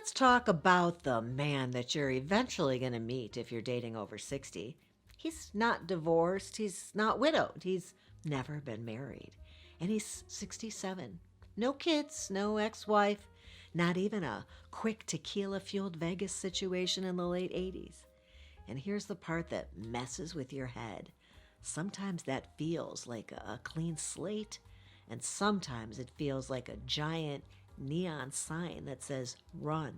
Let's talk about the man that you're eventually going to meet if you're dating over 60. He's not divorced, he's not widowed, he's never been married, and he's 67. No kids, no ex wife, not even a quick tequila fueled Vegas situation in the late 80s. And here's the part that messes with your head. Sometimes that feels like a clean slate, and sometimes it feels like a giant neon sign that says run.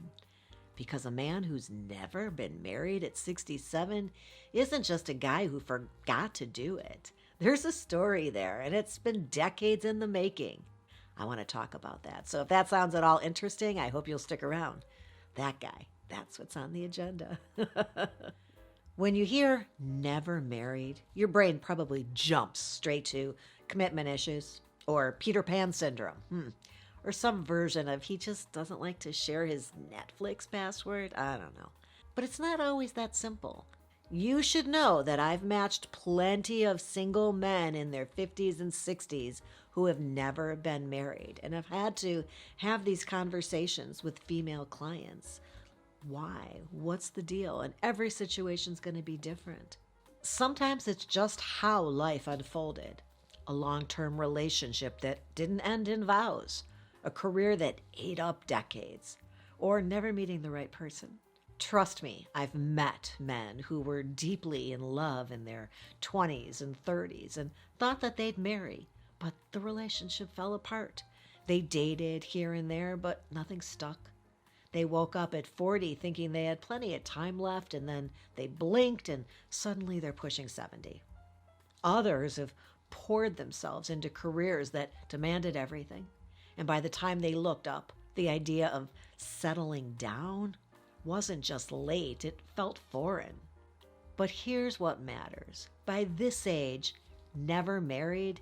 Because a man who's never been married at 67 isn't just a guy who forgot to do it. There's a story there, and it's been decades in the making. I want to talk about that. So if that sounds at all interesting, I hope you'll stick around. That guy, that's what's on the agenda. When you hear never married, your brain probably jumps straight to commitment issues or Peter Pan syndrome. Or some version of he just doesn't like to share his Netflix password. I don't know. But it's not always that simple. You should know that I've matched plenty of single men in their 50s and 60s who have never been married and have had to have these conversations with female clients. Why? What's the deal? And every situation's going to be different. Sometimes it's just how life unfolded. A long-term relationship that didn't end in vows. A career that ate up decades. Or never meeting the right person. Trust me, I've met men who were deeply in love in their 20s and 30s and thought that they'd marry, but the relationship fell apart. They dated here and there, but nothing stuck. They woke up at 40 thinking they had plenty of time left, and then they blinked and suddenly they're pushing 70. Others have poured themselves into careers that demanded everything. And by the time they looked up, the idea of settling down wasn't just late, it felt foreign. But here's what matters. By this age, never married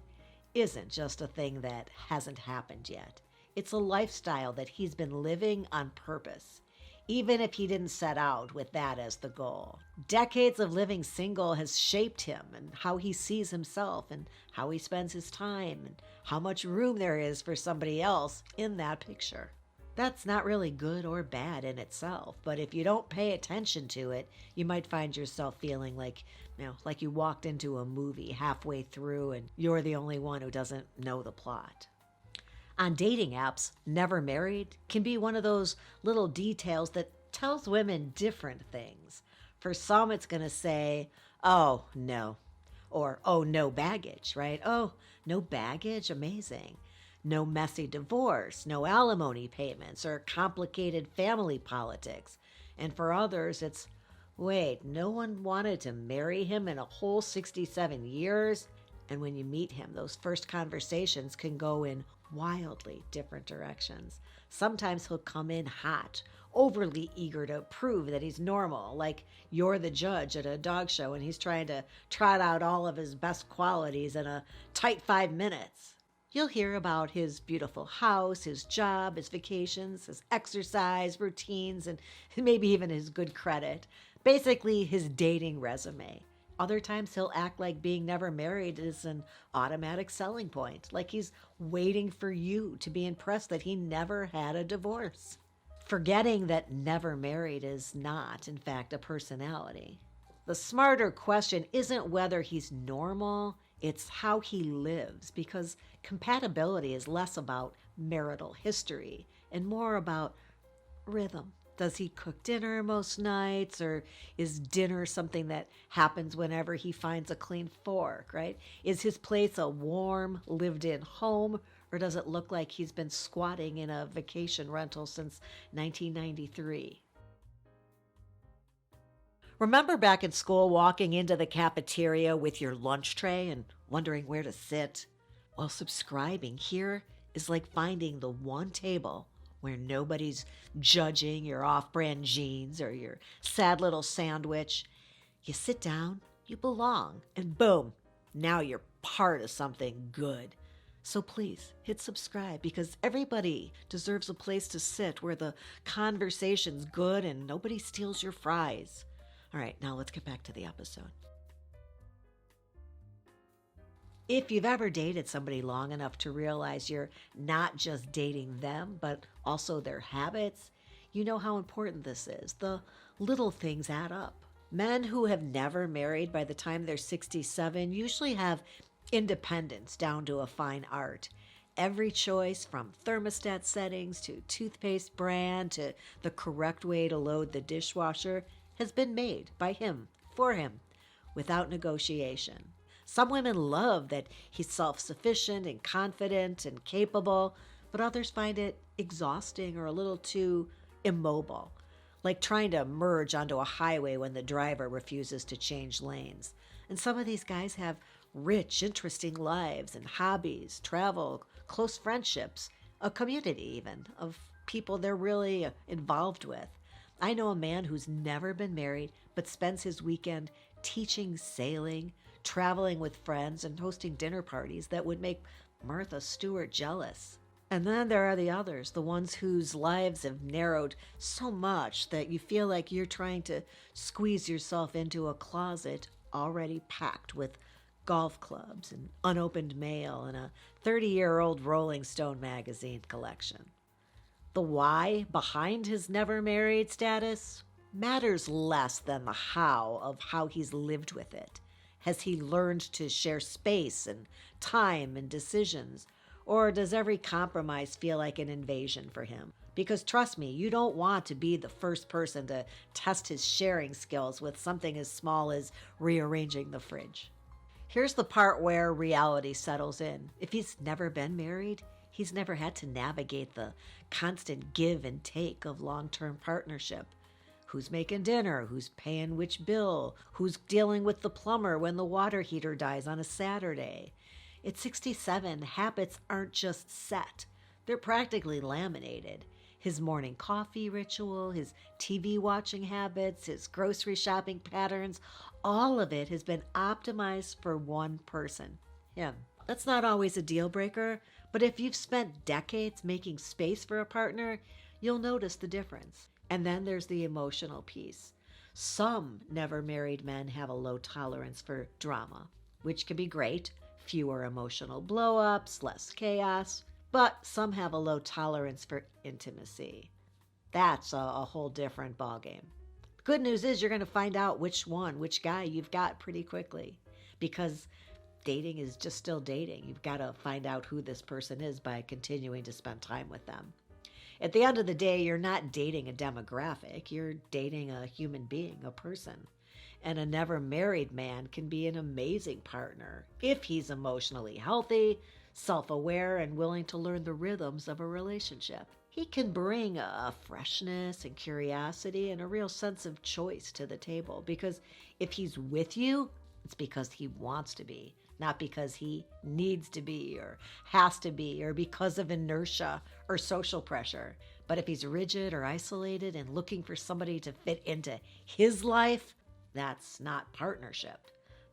isn't just a thing that hasn't happened yet. It's a lifestyle that he's been living on purpose, even if he didn't set out with that as the goal. Decades of living single has shaped him and how he sees himself and how he spends his time and how much room there is for somebody else in that picture. That's not really good or bad in itself, but if you don't pay attention to it, you might find yourself feeling like you walked into a movie halfway through and you're the only one who doesn't know the plot. On dating apps, never married can be one of those little details that tells women different things. For some, it's going to say, oh, no. Or, oh, no baggage, right? Oh, no baggage? Amazing. No messy divorce, no alimony payments, or complicated family politics. And for others, it's, wait, no one wanted to marry him in a whole 67 years? And when you meet him, those first conversations can go in wildly different directions. Sometimes he'll come in hot, overly eager to prove that he's normal, like you're the judge at a dog show and he's trying to trot out all of his best qualities in a tight 5 minutes. You'll hear about his beautiful house, his job, his vacations, his exercise routines, and maybe even his good credit. Basically, his dating resume. Other times he'll act like being never married is an automatic selling point, like he's waiting for you to be impressed that he never had a divorce. Forgetting that never married is not, in fact, a personality. The smarter question isn't whether he's normal, it's how he lives, because compatibility is less about marital history and more about rhythm. Does he cook dinner most nights, or is dinner something that happens whenever he finds a clean fork, right? Is his place a warm, lived-in home, or does it look like he's been squatting in a vacation rental since 1993? Remember back in school walking into the cafeteria with your lunch tray and wondering where to sit? Well, subscribing here is like finding the one table where nobody's judging your off-brand jeans or your sad little sandwich. You sit down, you belong, and boom, now you're part of something good. So please hit subscribe, because everybody deserves a place to sit where the conversation's good and nobody steals your fries. All right, now let's get back to the episode. If you've ever dated somebody long enough to realize you're not just dating them, but also their habits, You know how important this is. The little things add up. Men who have never married by the time they're 67 usually have independence down to a fine art. Every choice, from thermostat settings to toothpaste brand to the correct way to load the dishwasher, has been made by him, for him, without negotiation. Some women love that he's self sufficient and confident and capable, but others find it exhausting or a little too immobile, like trying to merge onto a highway when the driver refuses to change lanes. And some of these guys have rich, interesting lives and hobbies, travel, close friendships, a community even of people they're really involved with. I know a man who's never been married but spends his weekend teaching sailing, traveling with friends, and hosting dinner parties that would make Martha Stewart jealous. And then there are the others, the ones whose lives have narrowed so much that you feel like you're trying to squeeze yourself into a closet already packed with golf clubs and unopened mail and a 30-year-old Rolling Stone magazine collection. The why behind his never married status matters less than the how of how he's lived with it. Has he learned to share space and time and decisions? Or does every compromise feel like an invasion for him? Because trust me, you don't want to be the first person to test his sharing skills with something as small as rearranging the fridge. Here's the part where reality settles in. If he's never been married, he's never had to navigate the constant give and take of long-term partnership. Who's making dinner? Who's paying which bill? Who's dealing with the plumber when the water heater dies on a Saturday? At 67, habits aren't just set, they're practically laminated. His morning coffee ritual, his TV watching habits, his grocery shopping patterns, all of it has been optimized for one person, him. That's not always a deal breaker, but if you've spent decades making space for a partner, you'll notice the difference. And then there's the emotional piece. Some never married men have a low tolerance for drama, which can be great. Fewer emotional blow-ups, less chaos, but some have a low tolerance for intimacy. That's a whole different ballgame. The good news is you're going to find out which guy you've got pretty quickly, because dating is just still dating. You've got to find out who this person is by continuing to spend time with them. At the end of the day, you're not dating a demographic, you're dating a human being, a person. And a never married man can be an amazing partner if he's emotionally healthy, self-aware, and willing to learn the rhythms of a relationship. He can bring a freshness and curiosity and a real sense of choice to the table, because if he's with you, it's because he wants to be, not because he needs to be or has to be or because of inertia or social pressure. But if he's rigid or isolated and looking for somebody to fit into his life, that's not partnership.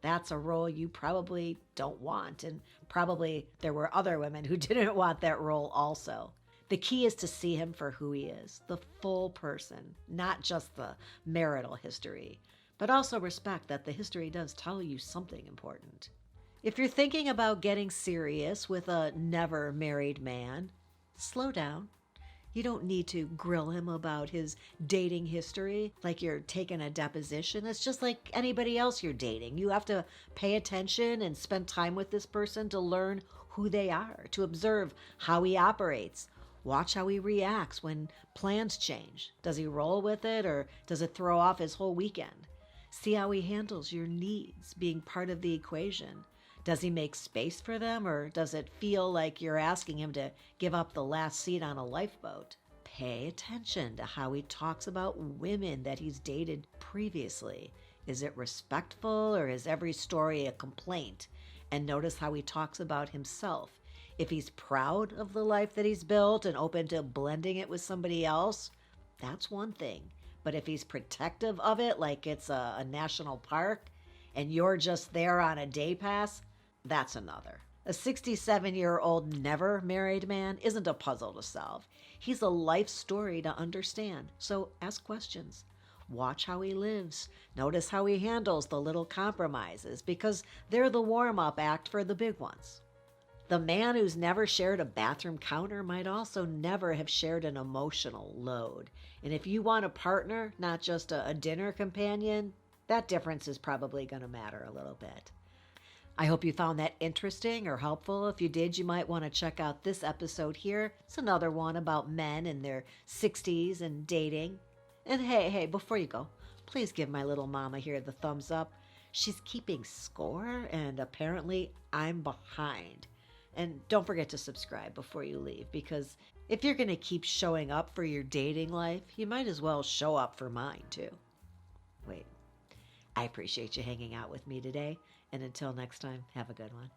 That's a role you probably don't want, and probably there were other women who didn't want that role also. The key is to see him for who he is, the full person, not just the marital history, but also respect that the history does tell you something important. If you're thinking about getting serious with a never married man, slow down. You don't need to grill him about his dating history like you're taking a deposition. It's just like anybody else you're dating. You have to pay attention and spend time with this person to learn who they are, to observe how he operates. Watch how he reacts when plans change. Does he roll with it, or does it throw off his whole weekend? See how he handles your needs being part of the equation. Does he make space for them, or does it feel like you're asking him to give up the last seat on a lifeboat? Pay attention to how he talks about women that he's dated previously. Is it respectful, or is every story a complaint? And notice how he talks about himself. If he's proud of the life that he's built and open to blending it with somebody else, that's one thing. But if he's protective of it like it's a national park and you're just there on a day pass, that's another. A 67-year-old never married man isn't a puzzle to solve. He's a life story to understand. So ask questions. Watch how he lives. Notice how he handles the little compromises, because they're the warm-up act for the big ones. The man who's never shared a bathroom counter might also never have shared an emotional load. And if you want a partner, not just a dinner companion, that difference is probably going to matter a little bit. I hope you found that interesting or helpful. If you did, you might want to check out this episode here. It's another one about men in their 60s and dating. And hey, before you go, please give my little mama here the thumbs up. She's keeping score, and apparently I'm behind. And don't forget to subscribe before you leave, because if you're going to keep showing up for your dating life, you might as well show up for mine too. Wait, I appreciate you hanging out with me today. And until next time, have a good one.